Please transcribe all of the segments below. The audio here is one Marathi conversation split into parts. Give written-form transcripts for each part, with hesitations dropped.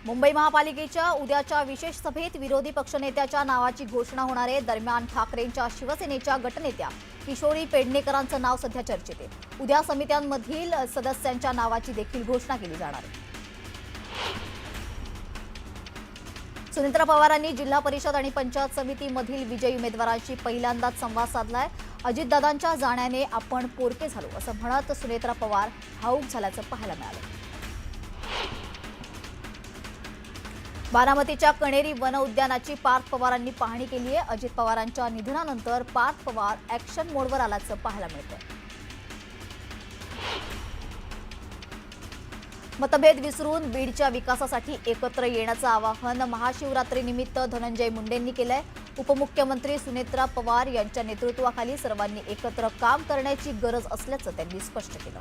मुंबई महापालिकेच्या उद्याच्या विशेष सभेत विरोधी पक्षनेत्याच्या नावाची घोषणा होणार आहे। दरम्यान ठाकरेंच्या शिवसेनेच्या गटनेत्या किशोरी पेडणेकरांचं नाव सध्या चर्चेत आहे। उद्या समित्यांमधील सदस्यांच्या नावाची देखील घोषणा केली जाणार आहे। सुनेत्रा पवारांनी जिल्हा परिषद आणि पंचायत समितीमधील विजयी उमेदवारांशी पहिल्यांदाच संवाद साधलाय। अजितदादांच्या जाण्याने आपण पोरके झालो असं म्हणत सुनेत्रा पवार भावूक झाल्याचं पाहायला मिळालं। बारामतीच्या कणेरी वन उद्यानाची पार्थ पवारांनी पाहणी केली आहे। अजित पवारांच्या निधनानंतर पार्थ पवार ॲक्शन मोडवर आल्याचं पाहायला मिळतं। मतभेद विसरून बीडच्या विकासासाठी एकत्र येण्याचं आवाहन महाशिवरात्रीनिमित्त धनंजय मुंडेंनी केलंय। उपमुख्यमंत्री सुनेत्रा पवार यांच्या नेतृत्वाखाली सर्वांनी एकत्र काम करण्याची गरज असल्याचं त्यांनी स्पष्ट केलं।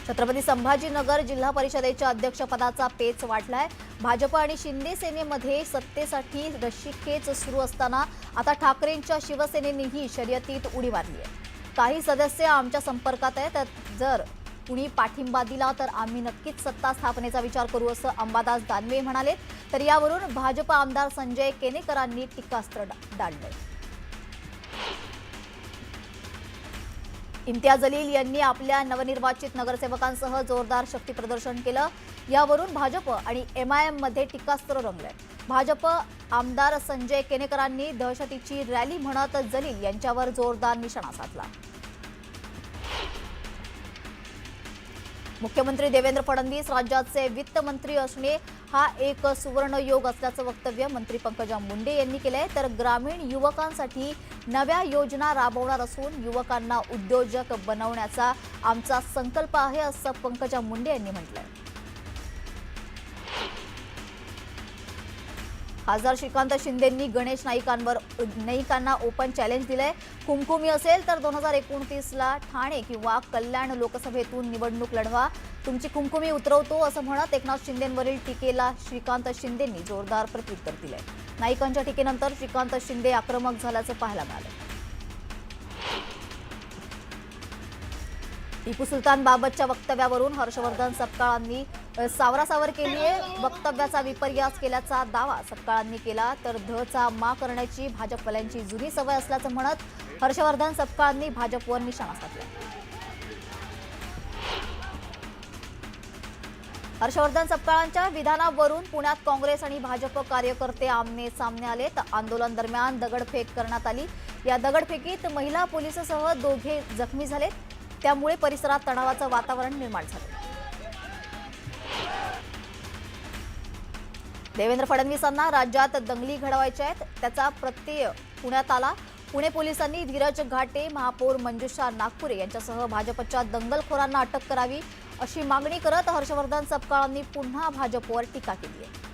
छत्रपती संभाजीनगर जिल्हा परिषदेच्या अध्यक्षपदाचा पेच वाढलाय। भाजप आणि शिंदे सेनेमध्ये सत्तेसाठी रस्सीखेच सुरू असताना आता ठाकरेंच्या शिवसेनेनेही शर्यतीत उडी मारली आहे। काही सदस्य आमच्या संपर्कात आहेत, जर कुणी पाठिंबा दिला तर आम्ही नक्कीच सत्ता स्थापनेचा विचार करू असं अंबादास दानवे म्हणाले। तर यावरून भाजप आमदार संजय केनेकरांनी टीकास्त्र डाळलंय। इम्तियाज जलील यांनी आपल्या नवनिर्वाचित नगरसेवकांसह जोरदार शक्ती प्रदर्शन केलं। यावरून भाजप आणि एमआयएम मध्ये टीकास्त्र रंगलंय। भाजप आमदार संजय केनेकरांनी दहशतीची रॅली म्हणत जलील यांच्यावर जोरदार निशाणा साधला। मुख्यमंत्री देवेंद्र फडणवीस राज्याचे वित्त मंत्री असणे हा एक सुवर्ण योग असल्याचं वक्तव्य मंत्री पंकजा मुंडे यांनी केलंय। तर ग्रामीण युवकांसाठी नव्या योजना राबवणार असून युवकांना उद्योजक बनवण्याचा आमचा संकल्प आहे असं पंकजा मुंडे यांनी म्हटलंय। खासदार श्रीकांत शिंदेंनी गणेश नाईकांना ओपन चॅलेंज दिलंय। कुमकुमी असेल तर 2029ला ठाणे किंवा कल्याण लोकसभेतून निवडणूक लढवा, तुमची कुमकुमी उतरवतो असं म्हणत एकनाथ शिंदेंवरील टीकेला श्रीकांत शिंदेंनी जोरदार प्रत्युत्तर दिलंय। नाईकांच्या टीकेनंतर श्रीकांत शिंदे आक्रमक झाल्याचं पाहायला मिळालं। टिपू सुलतान बाबतच्या वक्तव्यावरून हर्षवर्धन सपकाळांनी सावरासावर केली आहे। वक्तव्याचा विपर्यास केल्याचा दावा सपकाळांनी केला। तर धचा मा करण्याची भाजपवाल्यांची जुनी सवय असल्याचं म्हणत हर्षवर्धन सपकाळांनी भाजपवर निशाणा साधला। हर्षवर्धन सपकाळांच्या विधानावरून पुण्यात काँग्रेस आणि भाजप कार्यकर्ते आमने सामने आले। तर आंदोलन दरम्यान दगडफेक करण्यात आली। या दगडफेकीत महिला पोलिससह दोघे जखमी झाले। त्यामुळे परिसरात तणावाचं वातावरण निर्माण झालं। देवेंद्र फडणवीसांना राज्यात दंगली घडवायच्या आहेत, त्याचा प्रत्यय पुण्यात आला। पुणे पोलिसांनी धीरज घाटे, महापौर मंजुषा नागपुरे यांच्यासह भाजपच्या दंगलखोरांना अटक करावी अशी मागणी करत हर्षवर्धन सपकाळांनी पुन्हा भाजपवर टीका केली आहे।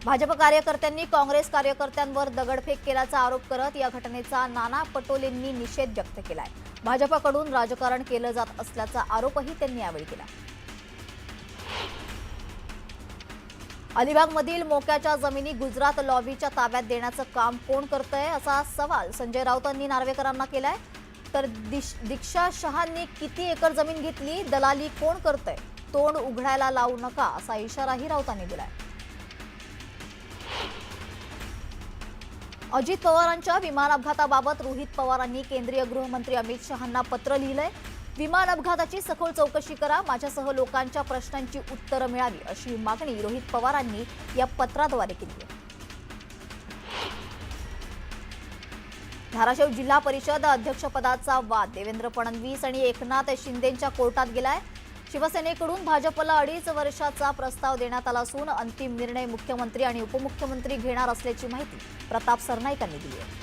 भाजप कार्यकर्त्यांनी काँग्रेस कार्यकर्त्यांवर दगडफेक केल्याचा आरोप करत या घटनेचा नाना पटोलेंनी निषेध व्यक्त केलाय। भाजपकडून राजकारण केलं जात असल्याचा आरोपही त्यांनी यावेळी केला। अलिबागमधील मोक्याच्या जमिनी गुजरात लॉबीच्या ताब्यात देण्याचं काम कोण करतंय असा सवाल संजय राऊतांनी नार्वेकरांना केलाय। तर दीक्षा शहांनी किती एकर जमीन घेतली, दलाली कोण करतंय, तोंड उघडायला लावू नका असा इशाराही राऊतांनी दिलाय। अजित पवारांच्या विमान अपघाताबाबत रोहित पवारांनी केंद्रीय गृहमंत्री अमित शहांना पत्र लिहिलंय। विमान अपघाताची सखोल चौकशी करा, माझ्यासह लोकांच्या प्रश्नांची उत्तरं मिळावी अशी मागणी रोहित पवारांनी या पत्राद्वारे केली आहे। धाराशिव जिल्हा परिषद अध्यक्षपदाचा वाद देवेंद्र फडणवीस आणि एकनाथ शिंदेंच्या कोर्टात गेलाय। शिवसेनेकडून भाजपला 2.5 वर्षाचा प्रस्ताव देण्यात आला असून अंतिम निर्णय मुख्यमंत्री आणि उपमुख्यमंत्री घेणार असल्याची माहिती प्रताप सरनाईकांनी दिली आहे।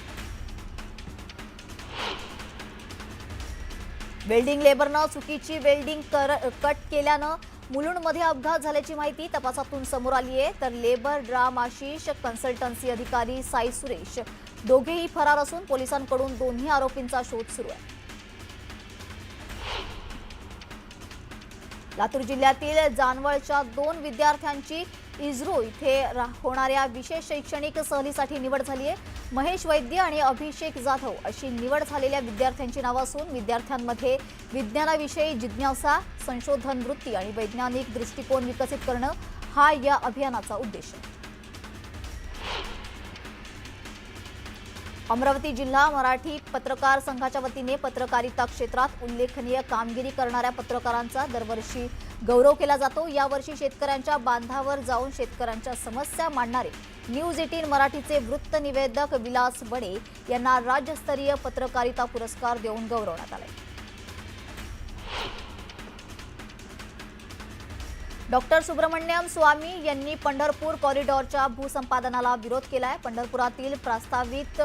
वेल्डिंग लेबरनं चुकीची वेल्डिंग कट केल्यानं मुलुंडमध्ये अपघात झाल्याची माहिती तपासातून समोर आली आहे। तर लेबर ड्राम आशिष कन्सल्टन्सी अधिकारी साई सुरेश दोघेही फरार असून पोलिसांकडून दोन्ही आरोपींचा शोध सुरू आहे। लातूर जिल्ह्यातील जानवळच्या 2 विद्यार्थ्यांची इस्रो इथे होणाऱ्या विशेष शैक्षणिक सहलीसाठी निवड झाली आहे। महेश वैद्य आणि अभिषेक जाधव अशी निवड झालेल्या विद्यार्थ्यांची नावं असून विद्यार्थ्यांमध्ये विज्ञानाविषयी जिज्ञासा, संशोधन वृत्ती आणि वैज्ञानिक दृष्टिकोन विकसित करणं हा या अभियानाचा उद्देश आहे. अमरावती जिल्हा मराठी पत्रकार संघाच्या वतीने पत्रकारिता क्षेत्रात उल्लेखनीय कामगिरी करणाऱ्या पत्रकारांचा दरवर्षी गौरव केला जातो. यावर्षी शेतकऱ्यांच्या बांधावर जाऊन शेतकऱ्यांच्या समस्या मांडणारे न्यूज 18 मराठीचे वृत्त निवेदक विलास बडे यांना राज्यस्तरीय पत्रकारिता पुरस्कार देऊन गौरवण्यात आले. डॉक्टर सुब्रमण्यम स्वामी यांनी पंढरपूर कॉरिडॉरच्या भूसंपादनाला विरोध केलाय. पंढरपुरातील प्रस्तावित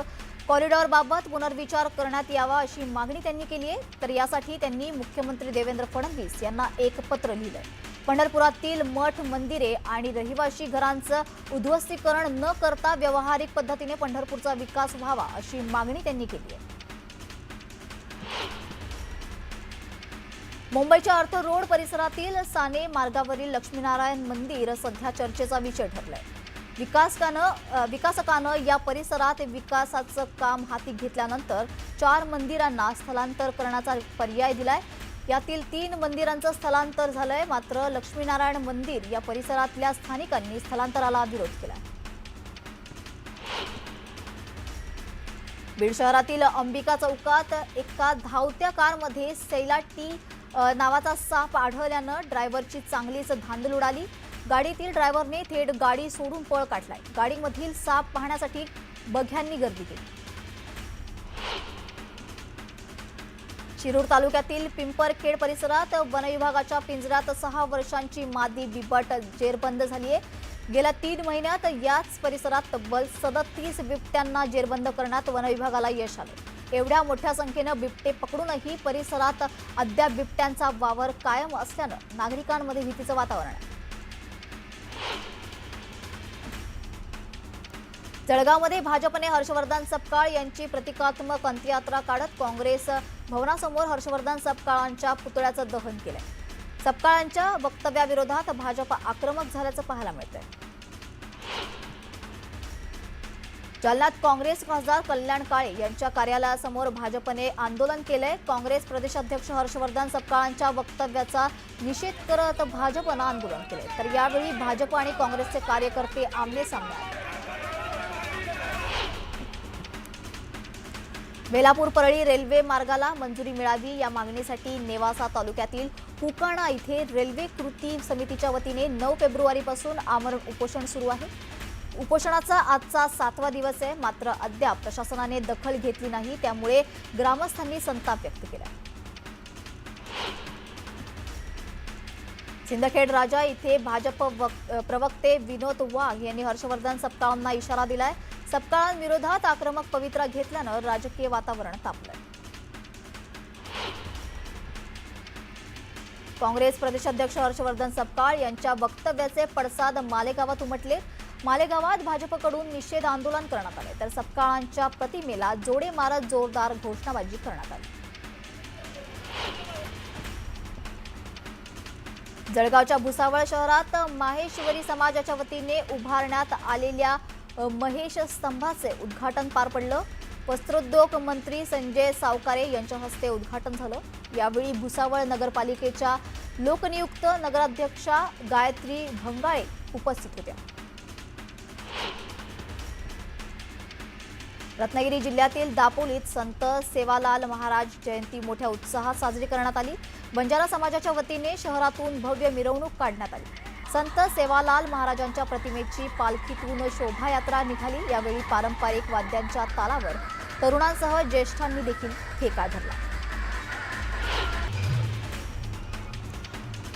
कॉरिडॉरबाबत पुनर्विचार करण्यात यावा अशी मागणी त्यांनी केली आहे. तर यासाठी त्यांनी मुख्यमंत्री देवेंद्र फडणवीस यांना एक पत्र लिहिलंय. पंढरपुरातील मठ, मंदिरे आणि रहिवासी घरांचं उद्ध्वस्तीकरण न करता व्यावहारिक पद्धतीने पंढरपूरचा विकास व्हावा अशी मागणी त्यांनी केली आहे. मुंबईच्या अर्थ रोड परिसरातील साने मार्गावरील लक्ष्मीनारायण मंदिर सध्या चर्चेचा विषय ठरलाय. विकासकानं या परिसरात विकासाचं काम हाती घेतल्यानंतर 4 मंदिरांना स्थलांतर करण्याचा पर्याय दिलाय. यातील 3 मंदिरांचं स्थलांतर झालंय. मात्र लक्ष्मीनारायण मंदिर या परिसरातल्या स्थानिकांनी स्थलांतराला विरोध केलाय. बीड शहरातील अंबिका चौकात एका धावत्या कारमध्ये सैला टी नावाचा साप आढळल्यानं ड्रायव्हरची चांगलीच धांदल उडाली. गाडीतील ड्रायव्हरने थेट गाडी सोडून पळ काढलाय. गाडीमधील साप पाहण्यासाठी बघ्यांनी गर्दी केली. शिरूर तालुक्यातील पिंपरखेड परिसरात वनविभागाच्या पिंजऱ्यात 6 वर्षांची मादी बिबट जेरबंद झाली आहे. गेल्या 3 महिन्यात याच परिसरात तब्बल 37 बिबट्यांना जेरबंद करण्यात वनविभागाला यश आले. एवढ्या मोठ्या संख्येनं बिबटे पकडूनही परिसरात अद्याप बिबट्यांचा वावर कायम असल्यानं नागरिकांमध्ये भीतीचं वातावरण आहे. जळगावमध्ये भाजपने हर्षवर्धन सपकाळ यांची प्रतिकात्मक अंत्ययात्रा काढत काँग्रेस भवनासमोर हर्षवर्धन सपकाळांच्या पुतळ्याचं दहन केलंय. सपकाळांच्या वक्तव्याविरोधात भाजप आक्रमक झाल्याचं पाहायला मिळतंय. जालन्यात काँग्रेस खासदार कल्याण काळे यांच्या कार्यालयासमोर भाजपने आंदोलन केलंय. काँग्रेस प्रदेशाध्यक्ष हर्षवर्धन सपकाळांच्या वक्तव्याचा निषेध करत भाजपनं आंदोलन केलंय. तर यावेळी भाजप आणि काँग्रेसचे कार्यकर्ते आमने-सामने आले. बेलापूर परळी रेल्वे मार्गाला मंजुरी मिळावी या मागणीसाठी नेवासा तालुक्यातील कुकाणा इथे रेल्वे कृती समितीच्या वतीने 9 फेब्रुवारीपासून आमरण उपोषण सुरू आहे. उपोषणाचा आजचा 7वा दिवस आहे. मात्र अद्याप प्रशासनाने दखल घेतली नाही. त्यामुळे ग्रामस्थांनी संताप व्यक्त केला. सिंदखेड राजा इथे भाजप प्रवक्ते विनोद वाघ यांनी हर्षवर्धन सपकाळांना इशारा दिलाय. सपकाळांविरोधात आक्रमक पवित्रा घेतल्यानं राजकीय वातावरण तापलंय. काँग्रेस प्रदेशाध्यक्ष हर्षवर्धन सपकाळ यांच्या वक्तव्याचे पडसाद मालेगावात उमटले. मालेगावात भाजपकडून निषेध आंदोलन करण्यात आले. तर सपकाळांच्या प्रतिमेला जोडे मारत जोरदार घोषणाबाजी करण्यात आली. जळगावच्या भुसावळ शहरात माहेश्वरी समाजाच्या वतीने उभारण्यात आलेल्या महेश स्तंभाचे उद्घाटन पार पडलं. वस्त्रोद्योग मंत्री संजय सावकारे यांच्या हस्ते उद्घाटन झालं. यावेळी भुसावळ नगरपालिकेच्या लोकनियुक्त नगराध्यक्षा गायत्री भंगाळे उपस्थित होत्या. रत्नागिरी जिल्ह्यातील दापोलीत संत सेवालाल महाराज जयंती मोठ्या उत्साहात साजरी करण्यात आली. बंजारा समाजाच्या वतीने शहरातून भव्य मिरवणूक काढण्यात आली. संत सेवालाल महाराजांच्या प्रतिमेची पालखीतून शोभायात्रा निघाली. यावेळी पारंपरिक वाद्यांच्या तालावर तरुणांसह ज्येष्ठांनी देखील ठेका धरला.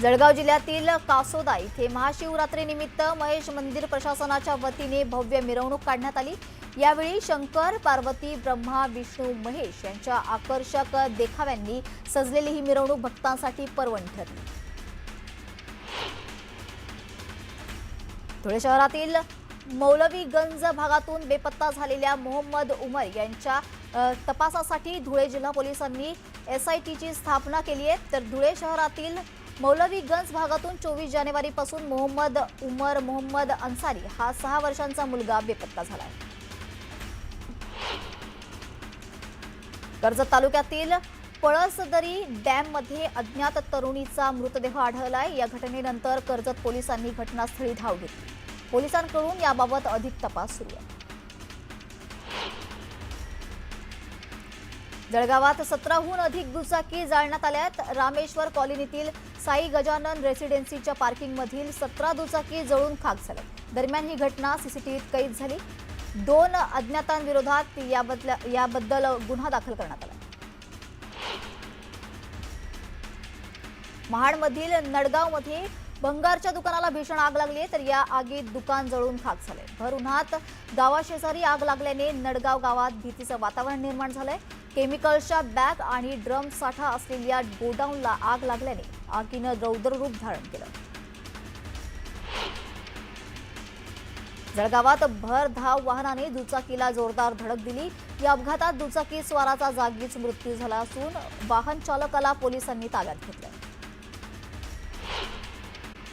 जळगाव जिल्ह्यातील कासोदा इथे महाशिवरात्रीनिमित्त महेश मंदिर प्रशासनाच्या वतीने भव्य मिरवणूक काढण्यात आली. यावेळी शंकर, पार्वती, ब्रह्मा, विष्णू, महेश यांच्या आकर्षक देखाव्यांनी सजलेली ही मिरवणूक भक्तांसाठी पर्वणी ठरली. धुळे शहरातील मौलवीगंज भागातून बेपत्ता झालेल्या मोहम्मद उमर यांच्या तपासासाठी धुळे जिल्हा पोलिसांनी SITची स्थापना केली आहे. तर धुळे शहरातील मौलवीगंज भागातून 24 जानेवारीपासून मोहम्मद अन्सारी हा 6 वर्षांचा मुलगा बेपत्ता झाला आहे. कर्जत तालुक्यातील पळसदरी डॅममध्ये अज्ञात तरुणीचा मृतदेह आढळलाय। या घटनेनंतर कर्जत पोलिसांनी घटनास्थळी धाव घेतली। पोलिसांकडून याबाबत अधिक तपास सुरू आहे। जळगावात 17हून अधिक दुचाकी जाळण्यात आल्यात। रामेश्वर कॉलनीतील साई गजानन रेसिडेन्सीच्या पार्किंगमधील 17 दुचाकी जळून खाक झाल्या। दरम्यान ही घटना सीसीटीव्हीत कैद झाली। 2 अज्ञातांविरोधात याबद्दल गुन्हा दाखल करण्यात आला। महाडमधील नडगावमध्ये भंगारच्या दुकानाला भीषण आग लागली आहे, तर या आगीत दुकान जळून खाक झाले। भर उन्हात गावाशेजारी आग लागल्याने नडगाव गावात भीतीचं वातावरण निर्माण झालंय। केमिकल्सच्या बॅग आणि ड्रम साठा असलेल्या गोडाऊनला आग लागल्याने आगीनं रौद्र रूप धारण केलं। जळगावात भरधाव वाहनाने दुचाकीला जोरदार धडक दिली। या अपघातात दुचाकी स्वाराचा जागीच मृत्यू झाला असून वाहन चालकाला पोलिसांनी ताब्यात घेतलं।